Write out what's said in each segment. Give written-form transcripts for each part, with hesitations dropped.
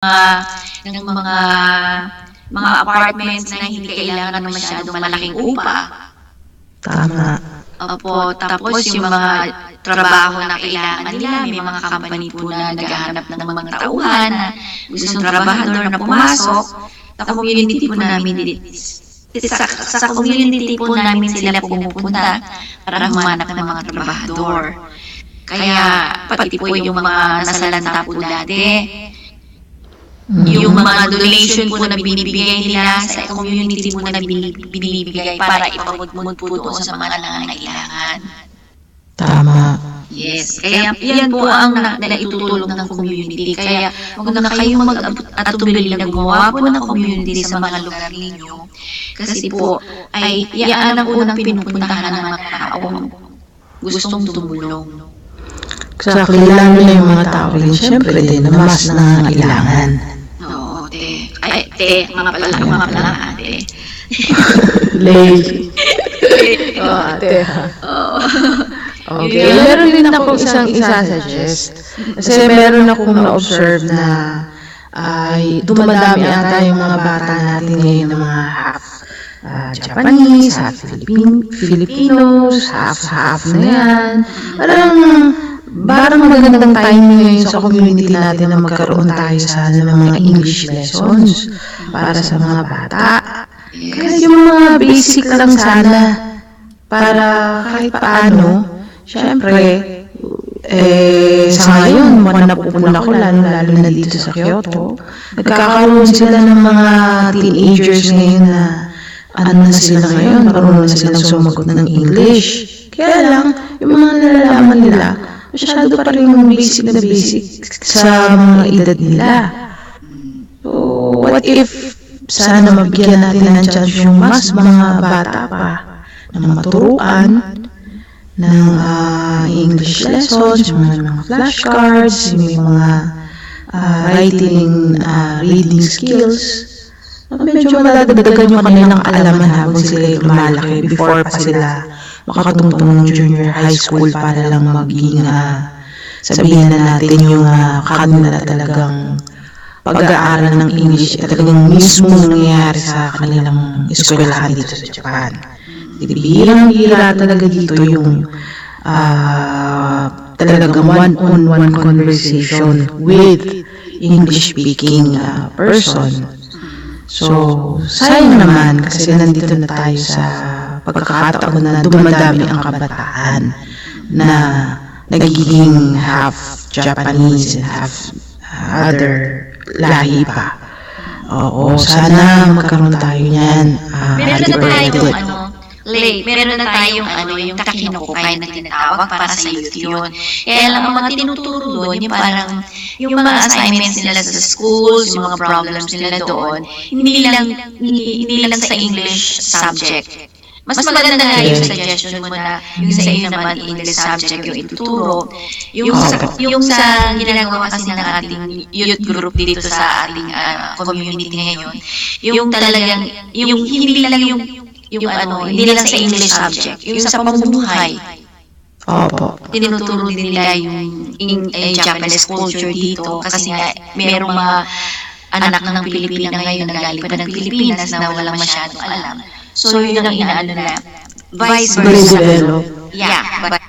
ng mga apartments na hindi kailangan ng masyadong malaking upa. Tama. Opo, tapos yung mga trabaho na kailangan nila, may mga company po na naghahanap ng mga tauhan na gustong trabahador na pumasok. Sa community po namin, sa community po namin sila pumupunta para humanap ng mga trabahador. Kaya pati po yung mga nasalanta po dati, yung mga donation po na binibigay nila sa community po na binibigay para ipamudmud po doon sa mga nangangailangan. Tama. Yes, kaya yan po ang naitutulong ng community. Kaya huwag na kayong mag-atubili na gumawa po ng community sa mga lugar ninyo. Kasi po, ay yan ang unang pinupuntahan ng mga taong gustong tumulong. Exactly, lalo na yung mga tao rin, syempre din, na mas nangangailangan. Oo, te. Ay, te, mga pala, ate. Lay. Ate. Okay, meron din akong isang isa-suggest. Kasi meron akong na-observe na dumadami ata yung mga bata natin ngayon ng mga half Japanese, half Filipinos, half na yan. Parang magandang timing ngayon sa community natin na magkaroon tayo sa mga English lessons para sa mga bata. Kaya yung mga basic lang sana para kahit paano, syempre, sa ngayon, mga napupuna ko, lalo na dito sa Kyoto, nagkakaroon sila ng mga teenagers ngayon na na sila ngayon, marunong na silang sumagot ng English. Kaya lang, yung mga nalalaman nila, masyado pa rin yung basic na basic sa mga edad nila. So, what if sana mabigyan natin ng chance yung mas mga bata pa na maturuan ng English lessons, yung mga flashcards, yung mga writing, reading skills. Medyo madadagdagan yung kanilang kaalaman habang sila lumalaki before pa sila makatungtong ng junior high school para lang maging sabihin na natin yung kanila talagang pag-aaral ng English talagang mismo nangyayari sa kanilang eskwelahan dito sa Japan. Bihirang-bihira talaga dito yung talagang one-on-one conversation with English-speaking person. So, sayang naman kasi nandito na tayo sa pagkakataon na dumadami ang kabataan na nagiging half Japanese and half other lahi pa. Oo, sana magkaroon tayo niyan. Meron na tayong yung takinokukay na tinatawag para sa youth yun. Kaya lang ang mga tinuturo doon, yung parang yung mga assignments nila sa schools, yung mga problems nila doon, hindi lang sa English subject. Mas maganda nga yung suggestion mo na yung sa iyo naman English subject yung ituturo. Yung sa ginagawa kasi ng ating youth group dito sa ating community ngayon, yung talagang, yung hindi lang hindi lang sa English subject, yung sa pamumuhay. Opo. Tinuturo din nila yung Japanese culture dito kasi nga merong mga anak ng Pilipina ngayon na galing pa ng Pilipinas na walang masyadong alam. So, yun ang inaano na vice versa. Yeah,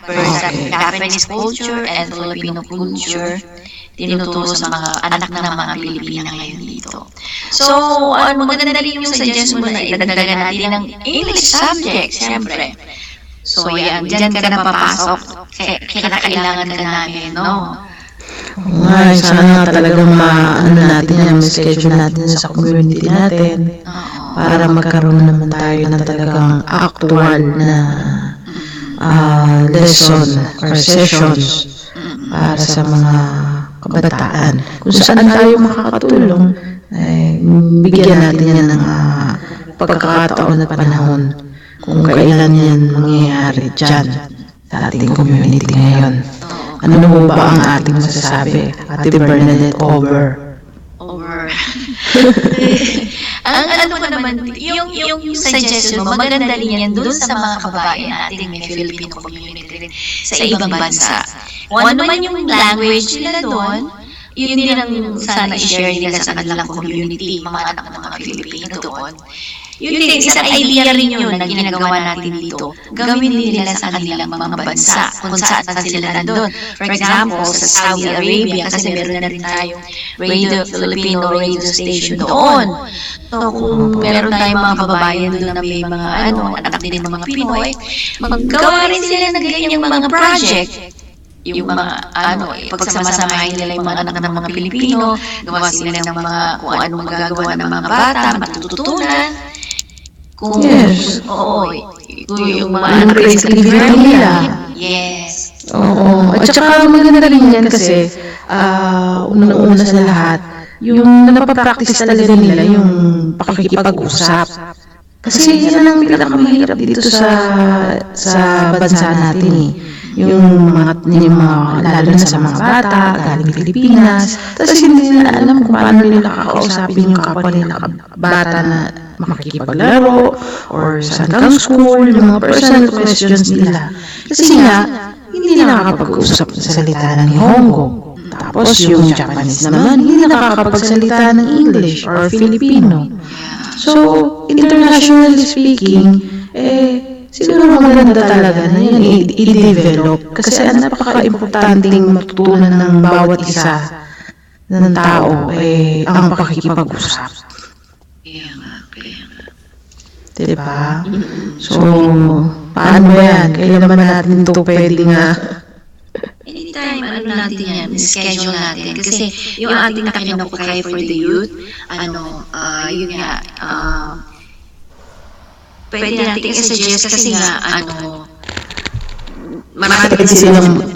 versa. Japanese culture and Filipino culture tinuturo sa mga anak ng mga Pilipina ngayon dito. So, maganda rin yung suggestion mo na idagdagan natin ng English subject, siyempre. So, yan, dyan ka na papasok. Kailangan ka namin, no? Ay, sana talagang natin yung schedule natin sa community natin para magkaroon naman tayo ng talagang actual na lesson or sessions para sa mga kabataan. Kung saan tayo makakatulong, bigyan natin yan ng pagkakataon at panahon kung kailan yan mangyayari dyan sa ating community ngayon. Ano mo ba ang ating masasabi? Ate Bernadette, over. Ang ano pa naman, yung suggestion mo, maganda rin yan doon sa mga kababayan natin, may Filipino community rin sa ibang bansa. Kung ano man yung language nila doon, yun din ang sana i-share nila sa kanilang community, mga anak ng mga Pilipino doon. Yun din, isang idea rin yun na ginagawa natin dito. Gawin din nila sa kanilang mga bansa, kung saan sila nandun. For example, sa Saudi Arabia, kasi meron na rin tayong Filipino radio station doon. So, kung meron tayong mga kababayan doon na may mga anak din ng mga Pinoy, maggawa rin sila ng ganyang mga project. Yung mga pagsama-samahin nila yung mga anak ng mga Pilipino, gawa sila ng mga kung anong magagawa ng mga bata, matututunan. Kung, Yes. Oo, yung mga Yung creativity nila. Yes. Oo. At saka maganda rin yan kasi, unang-una sa lahat, yung napapractice talaga nila yung pakikipag-usap. Kasi yan ang pinakamahirap dito sa bansa natin eh. Yung mga lalo na sa mga bata, galing Pilipinas, tapos hindi nila alam kung paano nila kakausapin yung kapwa nila bata na makikipaglaro, or saan kang school, yung mga personal questions nila. Kasi nga, hindi nakakapag-usap sa salita ng Nihongo. Tapos yung Japanese naman, hindi nakakapagsalita ng English or Filipino. So, internationally speaking, siguro maganda talaga na yan i-develop. Kasi ang napaka-importanting matutunan ng bawat isa ng tao ang pakikipag-usap. Diba? So, paano ba yan? Kailan naman natin ito pwedeng Anytime, natin yan, schedule natin. Kasi yung ating nakinukukay for the youth, yun nga, pwede natin i-suggest kasi nga, marami pwede silang